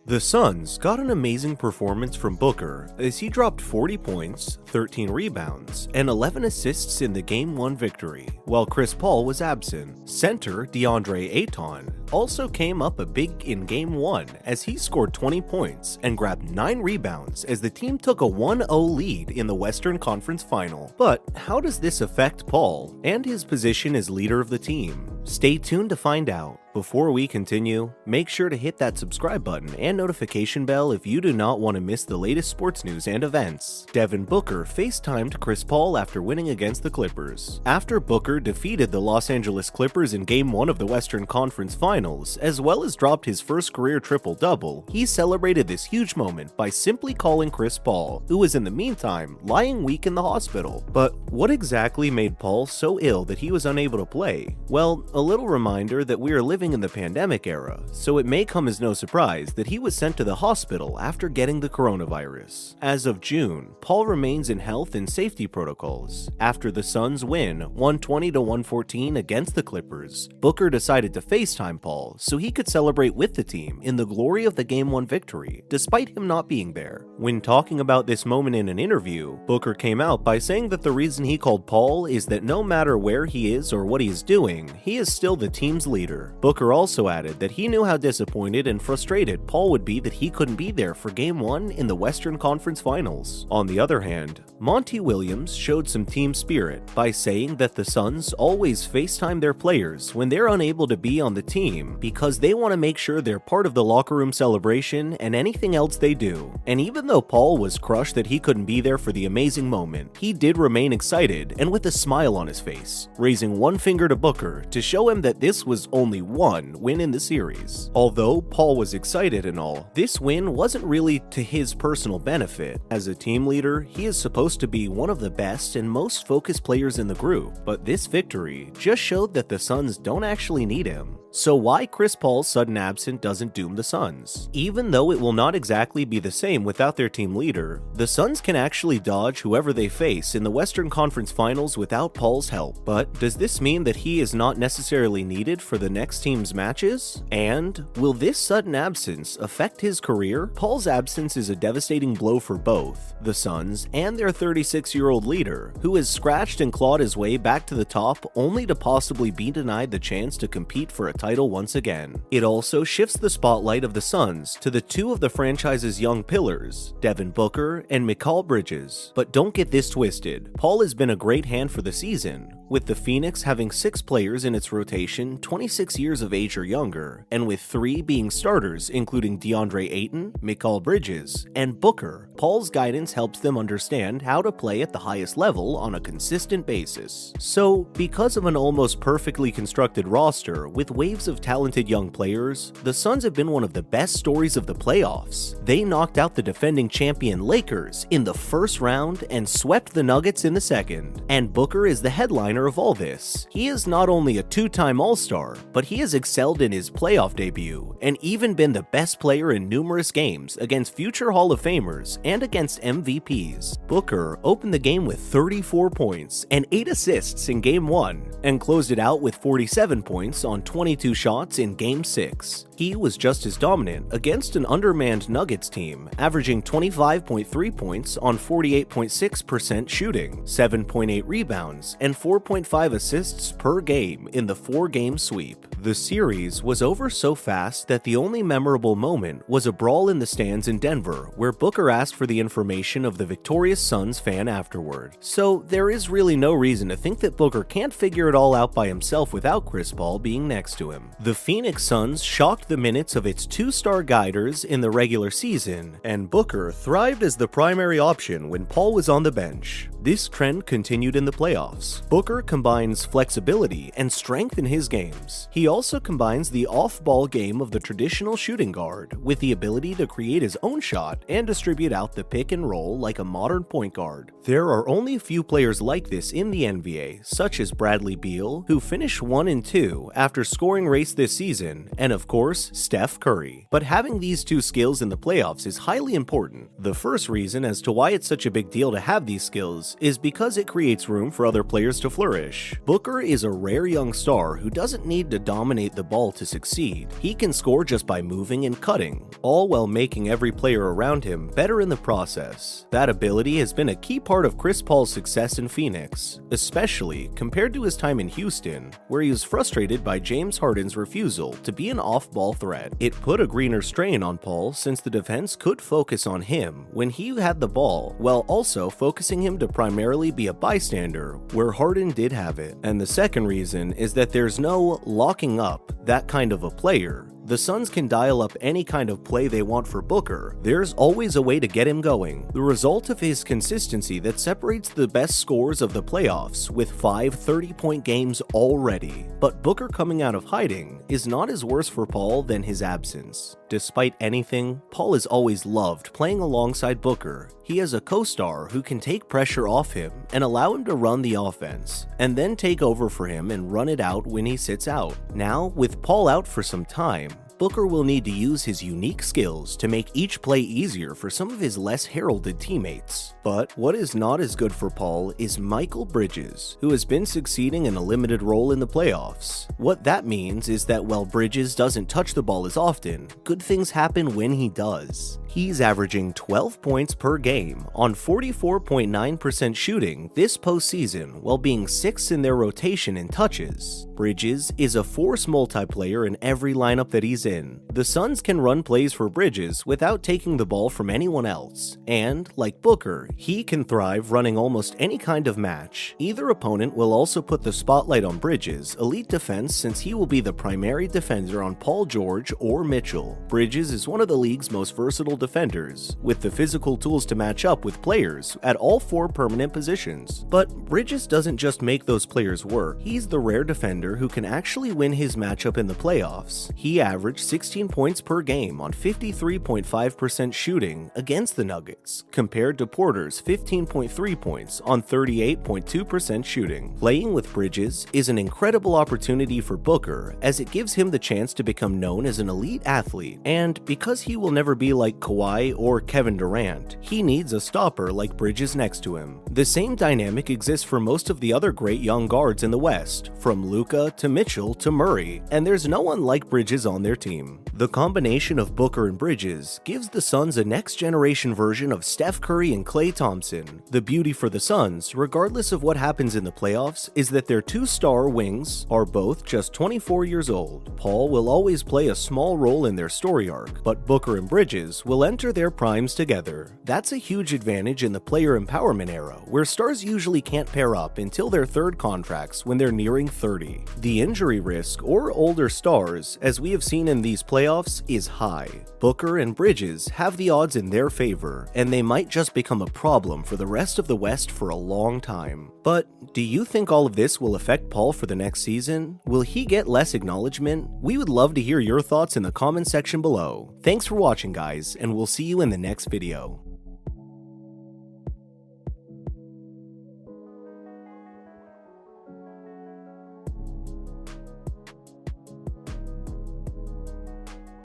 The Suns got an amazing performance from Booker as he dropped 40 points, 13 rebounds, and 11 assists in the Game 1 victory, while Chris Paul was absent. Center DeAndre Ayton also came up a big in Game 1 as he scored 20 points and grabbed 9 rebounds as the team took a 1-0 lead in the Western Conference Final. But how does this affect Paul and his position as leader of the team? Stay tuned to find out. Before we continue, make sure to hit that subscribe button and notification bell if you do not want to miss the latest sports news and events. Devin Booker FaceTimed Chris Paul after winning against the Clippers. After Booker defeated the Los Angeles Clippers in Game 1 of the Western Conference Finals, as well as dropped his first career triple-double, he celebrated this huge moment by simply calling Chris Paul, who was in the meantime lying weak in the hospital. But what exactly made Paul so ill that he was unable to play? Well, a little reminder that we are living in the pandemic era, so it may come as no surprise that he was sent to the hospital after getting the coronavirus. As of June, Paul remains in health and safety protocols. After the Suns win 120-114 against the Clippers, Booker decided to FaceTime Paul so he could celebrate with the team in the glory of the Game 1 victory, despite him not being there. When talking about this moment in an interview, Booker came out by saying that the reason he called Paul is that no matter where he is or what he is doing, he is still the team's leader. Booker also added that he knew how disappointed and frustrated Paul would be that he couldn't be there for Game 1 in the Western Conference Finals. On the other hand, Monty Williams showed some team spirit by saying that the Suns always FaceTime their players when they're unable to be on the team because they want to make sure they're part of the locker room celebration and anything else they do. And even though Paul was crushed that he couldn't be there for the amazing moment, he did remain excited and with a smile on his face, raising one finger to Booker to show him that this was only one win in the series. Although Paul was excited and all, this win wasn't really to his personal benefit. As a team leader, he is supposed to be one of the best and most focused players in the group, but this victory just showed that the Suns don't actually need him. So why Chris Paul's sudden absence doesn't doom the Suns? Even though it will not exactly be the same without their team leader, the Suns can actually dodge whoever they face in the Western Conference Finals without Paul's help. But does this mean that he is not necessarily needed for the next team's matches? And will this sudden absence affect his career? Paul's absence is a devastating blow for both the Suns and their 36-year-old leader, who has scratched and clawed his way back to the top only to possibly be denied the chance to compete for a title once again. It also shifts the spotlight of the Suns to the two of the franchise's young pillars, Devin Booker and Mikal Bridges. But don't get this twisted, Paul has been a great hand for the season, with the Phoenix having 6 players in its rotation 26 years of age or younger, and with 3 being starters including DeAndre Ayton, Mikal Bridges, and Booker. Paul's guidance helps them understand how to play at the highest level on a consistent basis. So, because of an almost perfectly constructed roster with waves of talented young players, the Suns have been one of the best stories of the playoffs. They knocked out the defending champion Lakers in the first round and swept the Nuggets in the second. And Booker is the headliner of all this. He is not only a 2-time All-Star, but he has excelled in his playoff debut and even been the best player in numerous games against future Hall of Famers and against MVPs. Booker opened the game with 34 points and 8 assists in Game 1 and closed it out with 47 points on 22 shots in Game 6. He was just as dominant against an undermanned Nuggets team, averaging 25.3 points on 48.6% shooting, 7.8 rebounds, and 4.5 assists per game in the 4-game sweep. The series was over so fast that the only memorable moment was a brawl in the stands in Denver, where Booker asked for the information of the victorious Suns fan afterward. So there is really no reason to think that Booker can't figure it all out by himself without Chris Paul being next to him. The Phoenix Suns shocked the minutes of its 2-star guiders in the regular season, and Booker thrived as the primary option when Paul was on the bench. This trend continued in the playoffs. Booker combines flexibility and strength in his games. He also combines the off-ball game of the traditional shooting guard with the ability to create his own shot and distribute out the pick and roll like a modern point guard. There are only a few players like this in the NBA, such as Bradley Beal, who finished 1 and 2 after scoring race this season, and of course, Steph Curry. But having these two skills in the playoffs is highly important. The first reason as to why it's such a big deal to have these skills skills is because it creates room for other players to flourish. Booker is a rare young star who doesn't need to dominate the ball to succeed. He can score just by moving and cutting, all while making every player around him better in the process. That ability has been a key part of Chris Paul's success in Phoenix, especially compared to his time in Houston, where he was frustrated by James Harden's refusal to be an off-ball threat. It put a greener strain on Paul since the defense could focus on him when he had the ball, while also focusing him to primarily be a bystander where Harden did have it. And the second reason is that there's no locking up that kind of a player. The Suns can dial up any kind of play they want for Booker. There's always a way to get him going. The result of his consistency that separates the best scorers of the playoffs with 5 30-point games already. But Booker coming out of hiding is not as worse for Paul than his absence. Despite anything, Paul has always loved playing alongside Booker. He has a co-star who can take pressure off him and allow him to run the offense, and then take over for him and run it out when he sits out. Now, with Paul out for some time, Booker will need to use his unique skills to make each play easier for some of his less heralded teammates. But what is not as good for Paul is Mikal Bridges, who has been succeeding in a limited role in the playoffs. What that means is that while Bridges doesn't touch the ball as often, good things happen when he does. He's averaging 12 points per game on 44.9% shooting this postseason while being 6th in their rotation in touches. Bridges is a force multiplayer in every lineup that he's in. The Suns can run plays for Bridges without taking the ball from anyone else, and, like Booker, he can thrive running almost any kind of match. Either opponent will also put the spotlight on Bridges' elite defense since he will be the primary defender on Paul George or Mitchell. Bridges is one of the league's most versatile defenders, with the physical tools to match up with players at all 4 permanent positions. But Bridges doesn't just make those players work, he's the rare defender who can actually win his matchup in the playoffs. He averaged 16 points per game on 53.5% shooting against the Nuggets, compared to Porter's 15.3 points on 38.2% shooting. Playing with Bridges is an incredible opportunity for Booker, as it gives him the chance to become known as an elite athlete, and because he will never be like Kawhi or Kevin Durant, he needs a stopper like Bridges next to him. The same dynamic exists for most of the other great young guards in the West, from Luka to Mitchell to Murray, and there's no one like Bridges on their team. The combination of Booker and Bridges gives the Suns a next-generation version of Steph Curry and Klay Thompson. The beauty for the Suns, regardless of what happens in the playoffs, is that their 2 star wings are both just 24 years old. Paul will always play a small role in their story arc, but Booker and Bridges will enter their primes together. That's a huge advantage in the player empowerment era, where stars usually can't pair up until their 3rd contracts when they're nearing 30. The injury risk or older stars, as we have seen in these playoffs, is high. Booker and Bridges have the odds in their favor, and they might just become a problem for the rest of the West for a long time. But do you think all of this will affect Paul for the next season? Will he get less acknowledgement? We would love to hear your thoughts in the comment section below. Thanks for watching, guys, and we'll see you in the next video.